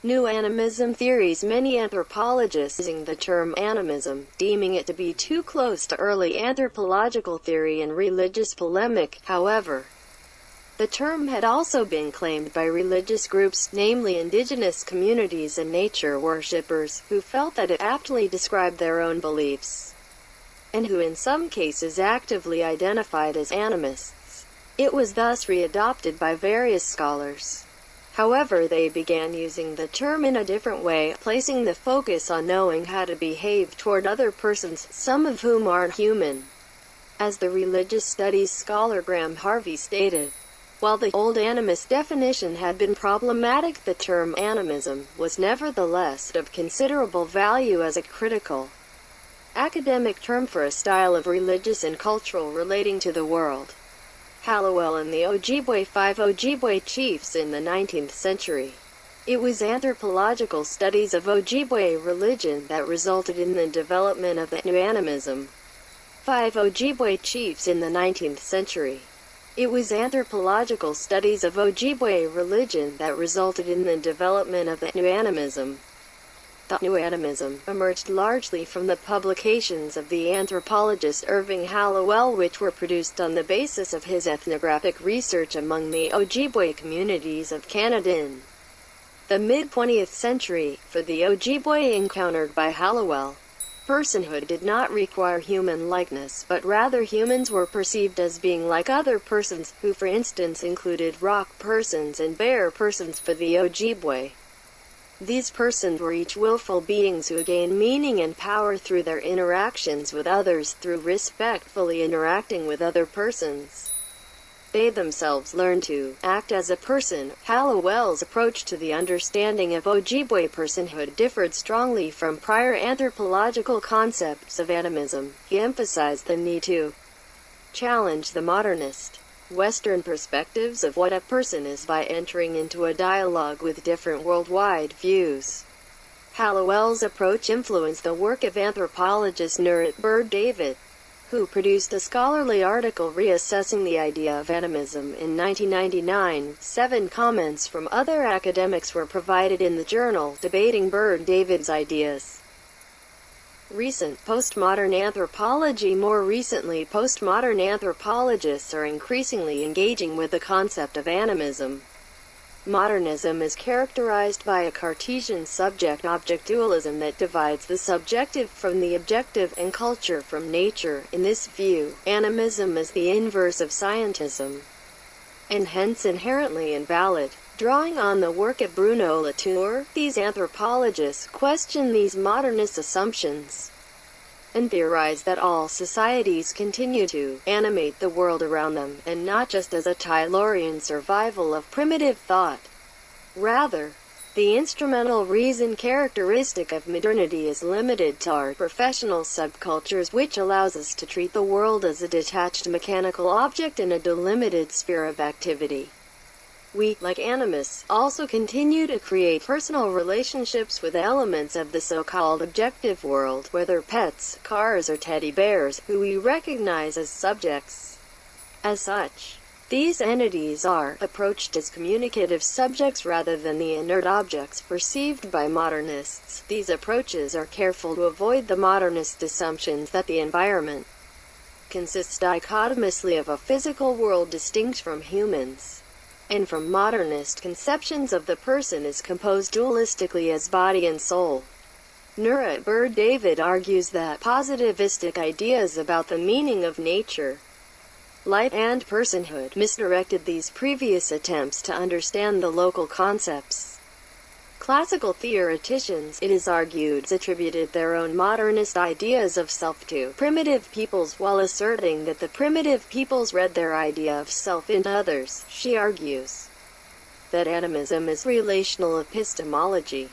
New animism theories. Many anthropologists using the term animism, deeming it to be too close to early anthropological theory and religious polemic. However, the term had also been claimed by religious groups, namely indigenous communities and nature worshippers, who felt that it aptly described their own beliefs, and who in some cases actively identified as animists. It was thus readopted by various scholars. However, they began using the term in a different way, placing the focus on knowing how to behave toward other persons, some of whom aren't human. As the religious studies scholar Graham Harvey stated, while the old animist definition had been problematic, the term animism was nevertheless of considerable value as a critical, academic term for a style of religious and cultural relating to the world. Hallowell and the Ojibwe 5 Ojibwe chiefs in the 19th century. It was anthropological studies of Ojibwe religion that resulted in the development of the new animism. 5 Ojibwe chiefs in the 19th century. It was anthropological studies of Ojibwe religion that resulted in the development of the new animism. The new animism emerged largely from the publications of the anthropologist Irving Hallowell, which were produced on the basis of his ethnographic research among the Ojibwe communities of Canada in the mid-20th century. For the Ojibwe encountered by Hallowell, personhood did not require human likeness, but rather humans were perceived as being like other persons, who for instance included rock persons and bear persons for the Ojibwe. These persons were each willful beings who gained meaning and power through their interactions with others, through respectfully interacting with other persons. They themselves learned to act as a person. Hallowell's approach to the understanding of Ojibwe personhood differed strongly from prior anthropological concepts of animism. He emphasized the need to challenge the modernist Western perspectives of what a person is by entering into a dialogue with different worldwide views. Hallowell's approach influenced the work of anthropologist Nurit Bird David, who produced a scholarly article reassessing the idea of animism in 1999. 7 comments from other academics were provided in the journal, debating Bird David's ideas. Recent postmodern anthropology. More recently, postmodern anthropologists are increasingly engaging with the concept of animism. Modernism is characterized by a Cartesian subject-object dualism that divides the subjective from the objective, and culture from nature. In this view, animism is the inverse of scientism, and hence inherently invalid. Drawing on the work of Bruno Latour, these anthropologists question these modernist assumptions and theorize that all societies continue to animate the world around them, and not just as a Taylorian survival of primitive thought. Rather, the instrumental reason characteristic of modernity is limited to our professional subcultures, which allows us to treat the world as a detached mechanical object in a delimited sphere of activity. We, like animists, also continue to create personal relationships with elements of the so-called objective world, whether pets, cars, or teddy bears, who we recognize as subjects. As such, these entities are approached as communicative subjects rather than the inert objects perceived by modernists. These approaches are careful to avoid the modernist assumptions that the environment consists dichotomously of a physical world distinct from humans, and from modernist conceptions of the person is composed dualistically as body and soul. Nurit Bird David argues that positivistic ideas about the meaning of nature, life, and personhood misdirected these previous attempts to understand the local concepts. Classical theoreticians, it is argued, attributed their own modernist ideas of self to primitive peoples, while asserting that the primitive peoples read their idea of self in others. She argues that animism is relational epistemology,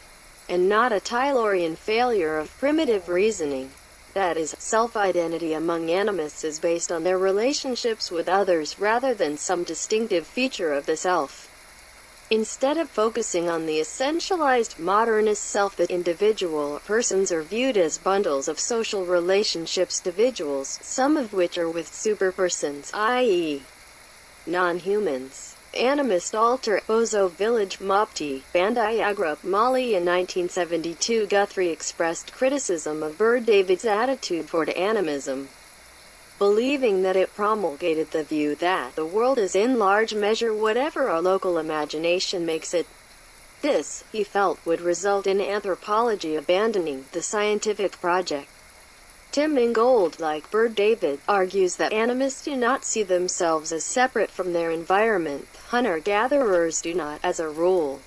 and not a Taylorian failure of primitive reasoning. That is, self-identity among animists is based on their relationships with others rather than some distinctive feature of the self. Instead of focusing on the essentialized modernist self, the individual persons are viewed as bundles of social relationships, individuals, some of which are with superpersons, i.e., non-humans. Animist alter Bozo Village Mopti, Bandayagra, Mali in 1972. Guthrie expressed criticism of Bird David's attitude toward animism, believing that it promulgated the view that the world is in large measure whatever our local imagination makes it. This, he felt, would result in anthropology abandoning the scientific project. Tim Ingold, like Bird David, argues that animists do not see themselves as separate from their environment. Hunter-gatherers do not, as a rule,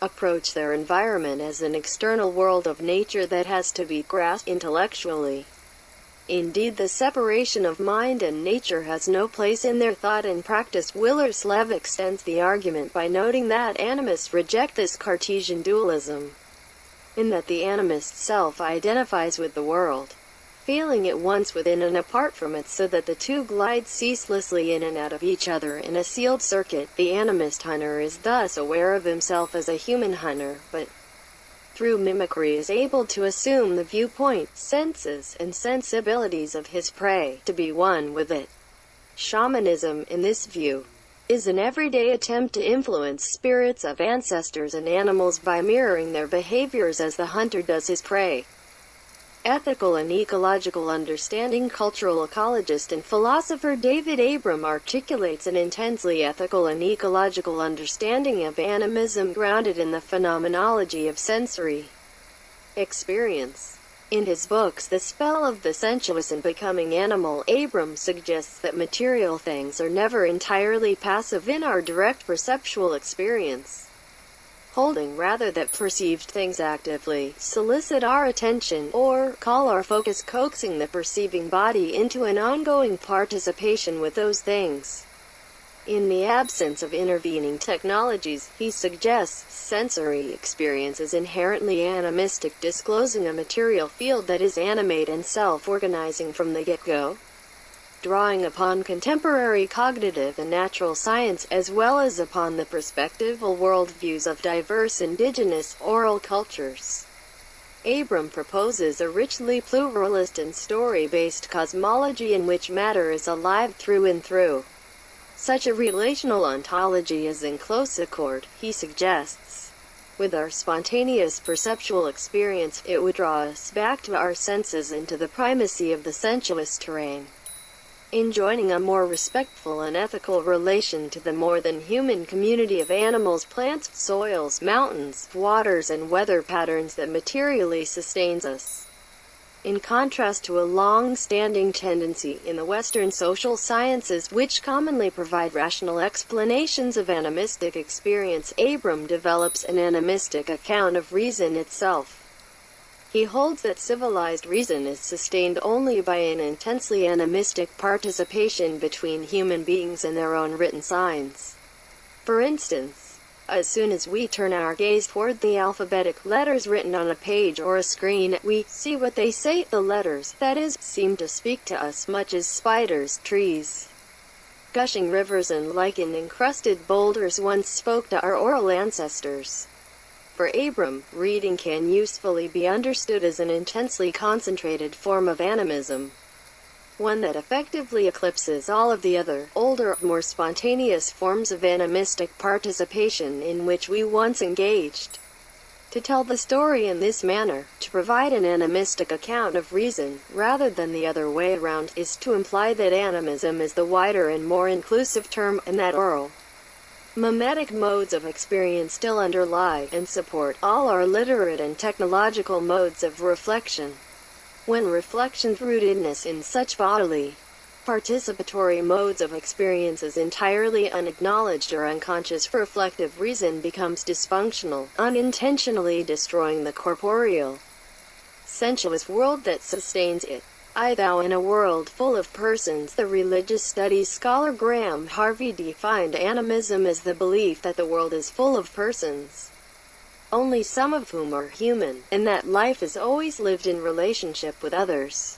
approach their environment as an external world of nature that has to be grasped intellectually. Indeed, the separation of mind and nature has no place in their thought and practice. Willerslev extends the argument by noting that animists reject this Cartesian dualism, in that the animist self-identifies with the world, feeling it once within and apart from it, so that the two glide ceaselessly in and out of each other in a sealed circuit. The animist hunter is thus aware of himself as a human hunter, but through mimicry is able to assume the viewpoint, senses, and sensibilities of his prey, to be one with it. Shamanism, in this view, is an everyday attempt to influence spirits of ancestors and animals by mirroring their behaviors as the hunter does his prey. Ethical and ecological understanding. Cultural ecologist and philosopher David Abram articulates an intensely ethical and ecological understanding of animism grounded in the phenomenology of sensory experience. In his books The Spell of the Sensuous and Becoming Animal, Abram suggests that material things are never entirely passive in our direct perceptual experience, holding rather that perceived things actively solicit our attention, or call our focus, coaxing the perceiving body into an ongoing participation with those things. In the absence of intervening technologies, he suggests sensory experience is inherently animistic, disclosing a material field that is animate and self-organizing from the get-go. Drawing upon contemporary cognitive and natural science, as well as upon the perspectival worldviews of diverse indigenous, oral cultures, Abram proposes a richly pluralist and story-based cosmology in which matter is alive through and through. Such a relational ontology is in close accord, he suggests, with our spontaneous perceptual experience. It would draw us back to our senses and to the primacy of the sensuous terrain, enjoining a more respectful and ethical relation to the more than human community of animals, plants, soils, mountains, waters, and weather patterns that materially sustains us. In contrast to a long-standing tendency in the Western social sciences, which commonly provide rational explanations of animistic experience, Abram develops an animistic account of reason itself. He holds that civilized reason is sustained only by an intensely animistic participation between human beings and their own written signs. For instance, as soon as we turn our gaze toward the alphabetic letters written on a page or a screen, we see what they say. The letters, that is, seem to speak to us much as spiders, trees, gushing rivers, and lichen-encrusted boulders once spoke to our oral ancestors. For Abram, reading can usefully be understood as an intensely concentrated form of animism, one that effectively eclipses all of the other, older, more spontaneous forms of animistic participation in which we once engaged. To tell the story in this manner, to provide an animistic account of reason, rather than the other way around, is to imply that animism is the wider and more inclusive term, and that oral, mimetic modes of experience still underlie and support all our literate and technological modes of reflection. When reflection's rootedness in such bodily, participatory modes of experience is entirely unacknowledged or unconscious, reflective reason becomes dysfunctional, unintentionally destroying the corporeal, sensuous world that sustains it. Thou in a world full of persons. The religious studies scholar Graham Harvey defined animism as the belief that the world is full of persons, only some of whom are human, and that life is always lived in relationship with others.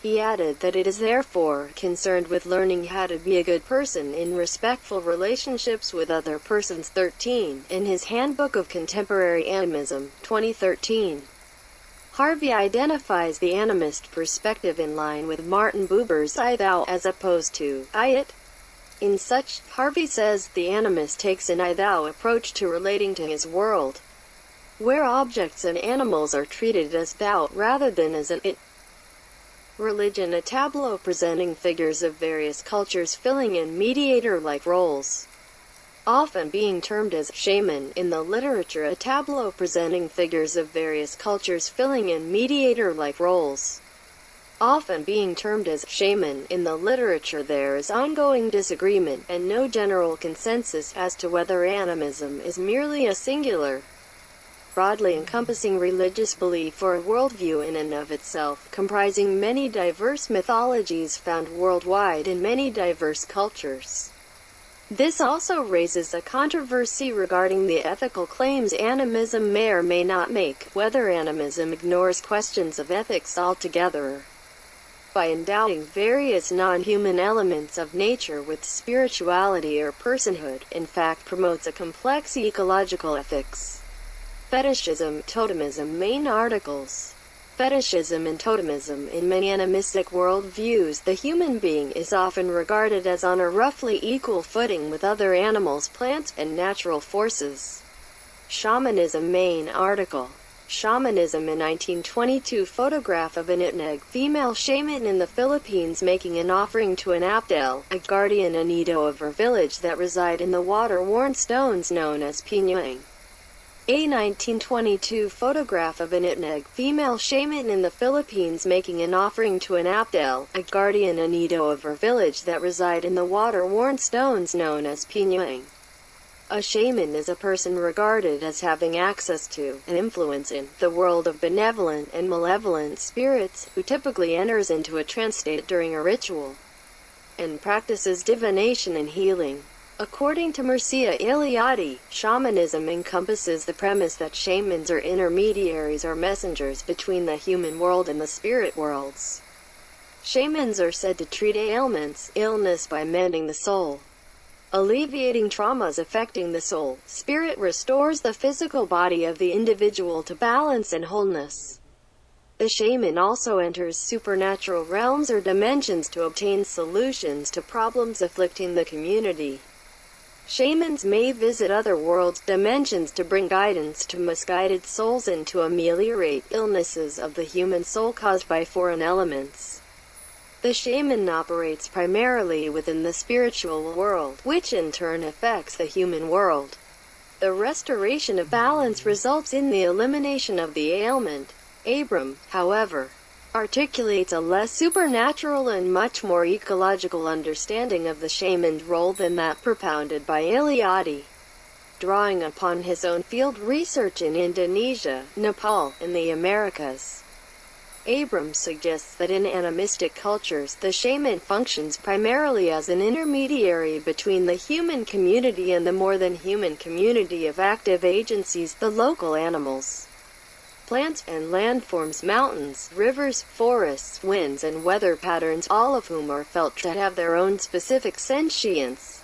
He added that it is therefore concerned with learning how to be a good person in respectful relationships with other persons. 13. In his Handbook of Contemporary Animism, 2013, Harvey identifies the animist perspective in line with Martin Buber's I-thou as opposed to I-it. In such, Harvey says, the animist takes an I-thou approach to relating to his world, where objects and animals are treated as thou rather than as an it. Religion, a tableau presenting figures of various cultures filling in mediator-like roles, often being termed as shaman in the literature. A tableau presenting figures of various cultures filling in mediator-like roles, often being termed as shaman in the literature. There is ongoing disagreement and no general consensus as to whether animism is merely a singular, broadly encompassing religious belief or a worldview in and of itself, comprising many diverse mythologies found worldwide in many diverse cultures. This also raises a controversy regarding the ethical claims animism may or may not make, whether animism ignores questions of ethics altogether, by endowing various non-human elements of nature with spirituality or personhood, in fact promotes a complex ecological ethics. Fetishism, totemism. Main articles. Fetishism and totemism. In many animistic worldviews, the human being is often regarded as on a roughly equal footing with other animals, plants, and natural forces. Shamanism. Main article. Shamanism. In 1922, photograph of an Itneg, female shaman in the Philippines, making an offering to an Abdel, a guardian anito of her village that reside in the water-worn stones known as pinyang. A 1922 photograph of an Itneg, female shaman in the Philippines, making an offering to an Abdel, a guardian anito of her village that reside in the water-worn stones known as pinyang. A shaman is a person regarded as having access to, and influence in, the world of benevolent and malevolent spirits, who typically enters into a trance state during a ritual, and practices divination and healing. According to Mircea Eliade, shamanism encompasses the premise that shamans are intermediaries or messengers between the human world and the spirit worlds. Shamans are said to treat ailments, illness, by mending the soul, alleviating traumas affecting the soul. Spirit restores the physical body of the individual to balance and wholeness. The shaman also enters supernatural realms or dimensions to obtain solutions to problems afflicting the community. Shamans may visit other worlds, dimensions, to bring guidance to misguided souls and to ameliorate illnesses of the human soul caused by foreign elements. The shaman operates primarily within the spiritual world, which in turn affects the human world. The restoration of balance results in the elimination of the ailment. Abram, however, articulates a less supernatural and much more ecological understanding of the shaman's role than that propounded by Eliade. Drawing upon his own field research in Indonesia, Nepal, and the Americas, Abram suggests that in animistic cultures, the shaman functions primarily as an intermediary between the human community and the more than human community of active agencies, the local animals, plants, and landforms, mountains, rivers, forests, winds, and weather patterns, all of whom are felt to have their own specific sentience.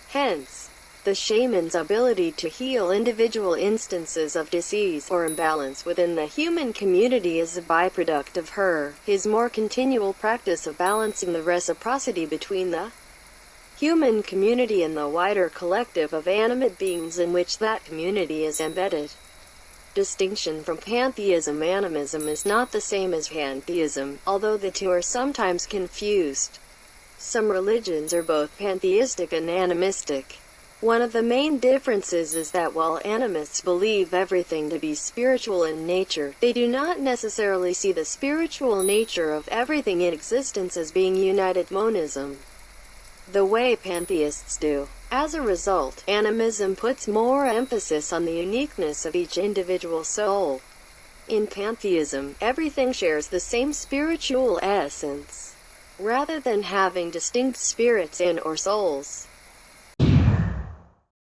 Hence, the shaman's ability to heal individual instances of disease or imbalance within the human community is a byproduct of his more continual practice of balancing the reciprocity between the human community and the wider collective of animate beings in which that community is embedded. Distinction from pantheism. Animism is not the same as pantheism, although the two are sometimes confused. Some religions are both pantheistic and animistic. One of the main differences is that while animists believe everything to be spiritual in nature, they do not necessarily see the spiritual nature of everything in existence as being united monism, the way pantheists do. As a result, animism puts more emphasis on the uniqueness of each individual soul. In pantheism, everything shares the same spiritual essence, rather than having distinct spirits and/or souls.